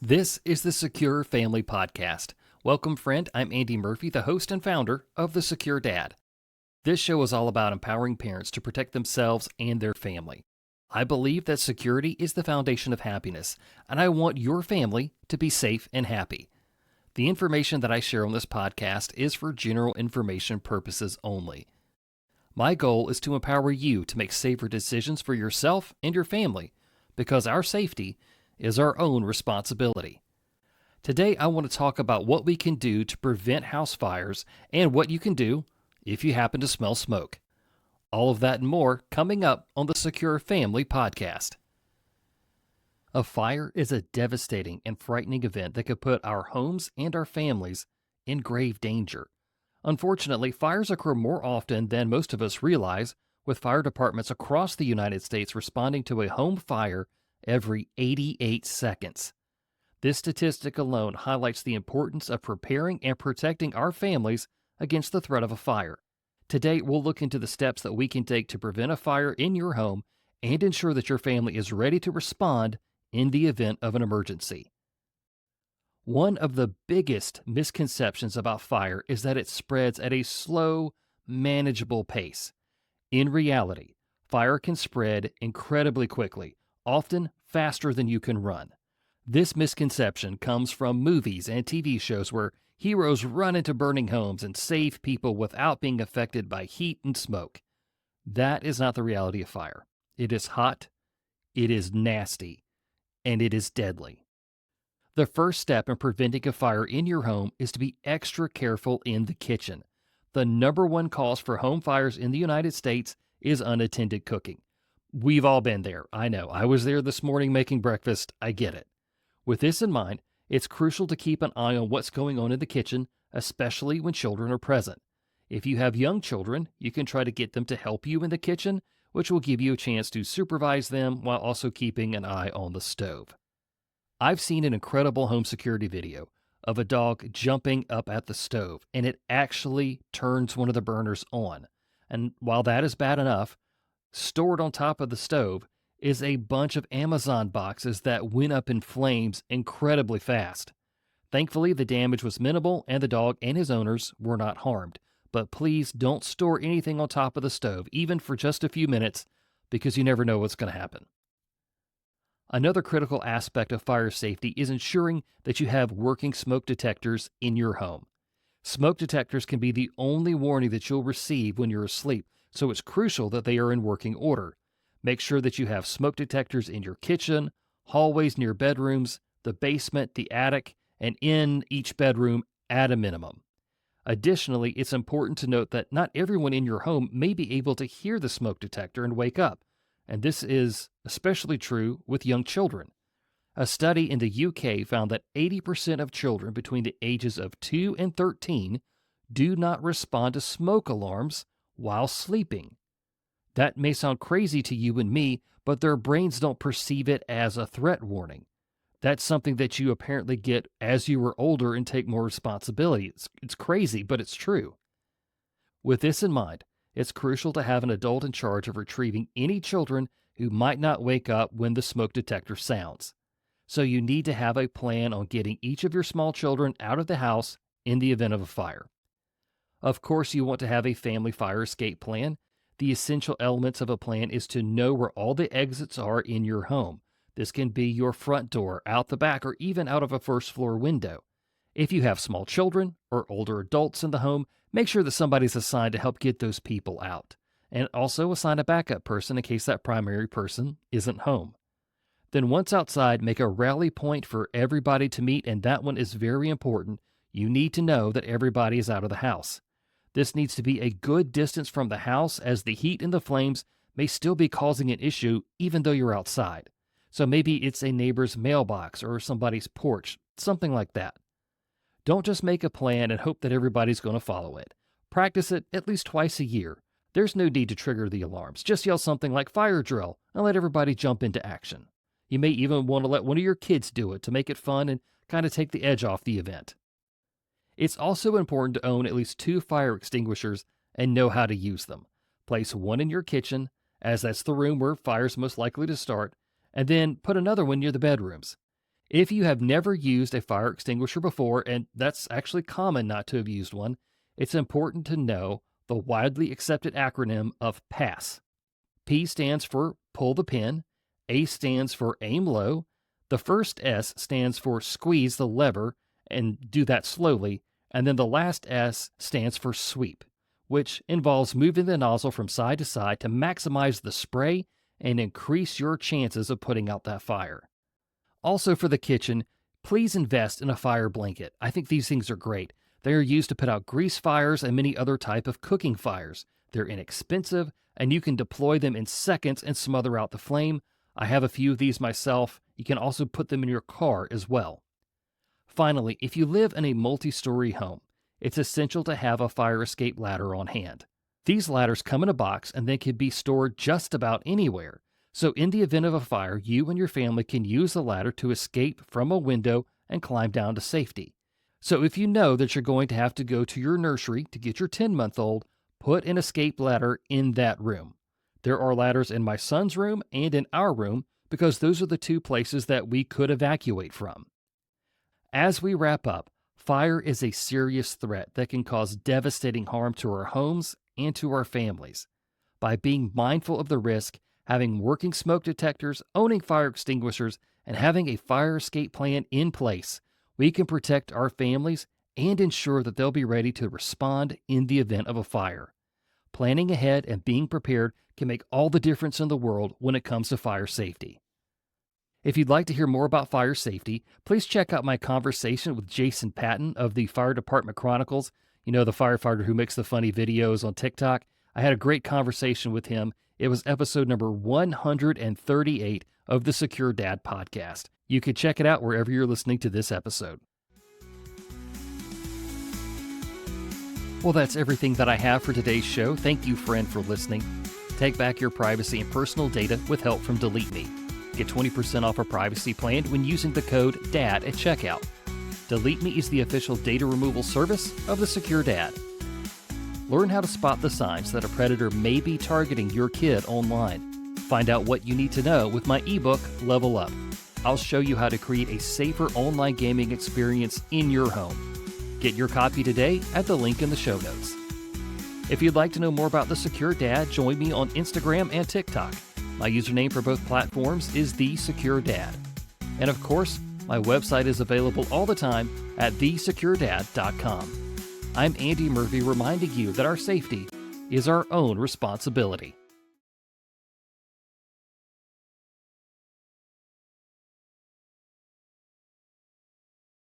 This is the Secure Family Podcast. Welcome, friend. I'm Andy Murphy, the host and founder of The Secure Dad. This show is all about empowering parents to protect themselves and their family. I believe that security is the foundation of happiness, and I want your family to be safe and happy. The information that I share on this podcast is for general information purposes only. My goal is to empower you to make safer decisions for yourself and your family, because our safety is our own responsibility. Today, I want to talk about what we can do to prevent house fires and what you can do if you happen to smell smoke. All of that and more coming up on the Secure Family Podcast. A fire is a devastating and frightening event that could put our homes and our families in grave danger. Unfortunately, fires occur more often than most of us realize, with fire departments across the United States responding to a home fire every 88 seconds. This statistic alone highlights the importance of preparing and protecting our families against the threat of a fire. Today, we'll look into the steps that we can take to prevent a fire in your home and ensure that your family is ready to respond in the event of an emergency. One of the biggest misconceptions about fire is that it spreads at a slow, manageable pace. In reality, fire can spread incredibly quickly, often faster than you can run. This misconception comes from movies and TV shows where heroes run into burning homes and save people without being affected by heat and smoke. That is not the reality of fire. It is hot, it is nasty, and it is deadly. The first step in preventing a fire in your home is to be extra careful in the kitchen. The number one cause for home fires in the United States is unattended cooking. We've all been there. I know. I was there this morning making breakfast. I get it. With this in mind, it's crucial to keep an eye on what's going on in the kitchen, especially when children are present. If you have young children, you can try to get them to help you in the kitchen, which will give you a chance to supervise them while also keeping an eye on the stove. I've seen an incredible home security video of a dog jumping up at the stove, and it actually turns one of the burners on. And while that is bad enough, stored on top of the stove is a bunch of Amazon boxes that went up in flames incredibly fast. Thankfully, the damage was minimal and the dog and his owners were not harmed. But please don't store anything on top of the stove, even for just a few minutes, because you never know what's going to happen. Another critical aspect of fire safety is ensuring that you have working smoke detectors in your home. Smoke detectors can be the only warning that you'll receive when you're asleep, so it's crucial that they are in working order. Make sure that you have smoke detectors in your kitchen, hallways near bedrooms, the basement, the attic, and in each bedroom at a minimum. Additionally, it's important to note that not everyone in your home may be able to hear the smoke detector and wake up, and this is especially true with young children. A study in the UK found that 80% of children between the ages of 2 and 13 do not respond to smoke alarms while sleeping. That may sound crazy to you and me, but their brains don't perceive it as a threat warning. That's something that you apparently get as you were older and take more responsibility. It's crazy, but it's true. With this in mind, it's crucial to have an adult in charge of retrieving any children who might not wake up when the smoke detector sounds. So you need to have a plan on getting each of your small children out of the house in the event of a fire. Of course, you want to have a family fire escape plan. The essential elements of a plan is to know where all the exits are in your home. This can be your front door, out the back, or even out of a first floor window. If you have small children or older adults in the home, make sure that somebody's assigned to help get those people out. And also assign a backup person in case that primary person isn't home. Then once outside, make a rally point for everybody to meet, and that one is very important. You need to know that everybody is out of the house. This needs to be a good distance from the house, as the heat and the flames may still be causing an issue even though you're outside. So maybe it's a neighbor's mailbox or somebody's porch, something like that. Don't just make a plan and hope that everybody's going to follow it. Practice it at least twice a year. There's no need to trigger the alarms. Just yell something like fire drill and let everybody jump into action. You may even want to let one of your kids do it to make it fun and kind of take the edge off the event. It's also important to own at least 2 fire extinguishers and know how to use them. Place one in your kitchen, as that's the room where fire's most likely to start, and then put another one near the bedrooms. If you have never used a fire extinguisher before, and that's actually common not to have used one, it's important to know the widely accepted acronym of PASS. P stands for pull the pin, A stands for aim low, the first S stands for squeeze the lever and do that slowly, and then the last S stands for sweep, which involves moving the nozzle from side to side to maximize the spray and increase your chances of putting out that fire. Also for the kitchen, please invest in a fire blanket. I think these things are great. They are used to put out grease fires and many other type of cooking fires. They're inexpensive, and you can deploy them in seconds and smother out the flame. I have a few of these myself. You can also put them in your car as well. Finally, if you live in a multi-story home, it's essential to have a fire escape ladder on hand. These ladders come in a box and they can be stored just about anywhere. So in the event of a fire, you and your family can use the ladder to escape from a window and climb down to safety. So if you know that you're going to have to go to your nursery to get your 10-month-old, put an escape ladder in that room. There are ladders in my son's room and in our room because those are the two places that we could evacuate from. As we wrap up, fire is a serious threat that can cause devastating harm to our homes and to our families. By being mindful of the risk, having working smoke detectors, owning fire extinguishers, and having a fire escape plan in place, we can protect our families and ensure that they'll be ready to respond in the event of a fire. Planning ahead and being prepared can make all the difference in the world when it comes to fire safety. If you'd like to hear more about fire safety, please check out my conversation with Jason Patton of the Fire Department Chronicles. You know, the firefighter who makes the funny videos on TikTok. I had a great conversation with him. It was episode number 138 of the Secure Dad podcast. You can check it out wherever you're listening to this episode. Well, that's everything that I have for today's show. Thank you, friend, for listening. Take back your privacy and personal data with help from Delete Me. Get 20% off a privacy plan when using the code DAD at checkout. Delete Me is the official data removal service of the Secure Dad. Learn how to spot the signs that a predator may be targeting your kid online. Find out what you need to know with my ebook, Level Up. I'll show you how to create a safer online gaming experience in your home. Get your copy today at the link in the show notes. If you'd like to know more about the Secure Dad, join me on Instagram and TikTok. My username for both platforms is The Secure Dad. And of course, my website is available all the time at thesecuredad.com. I'm Andy Murphy reminding you that our safety is our own responsibility.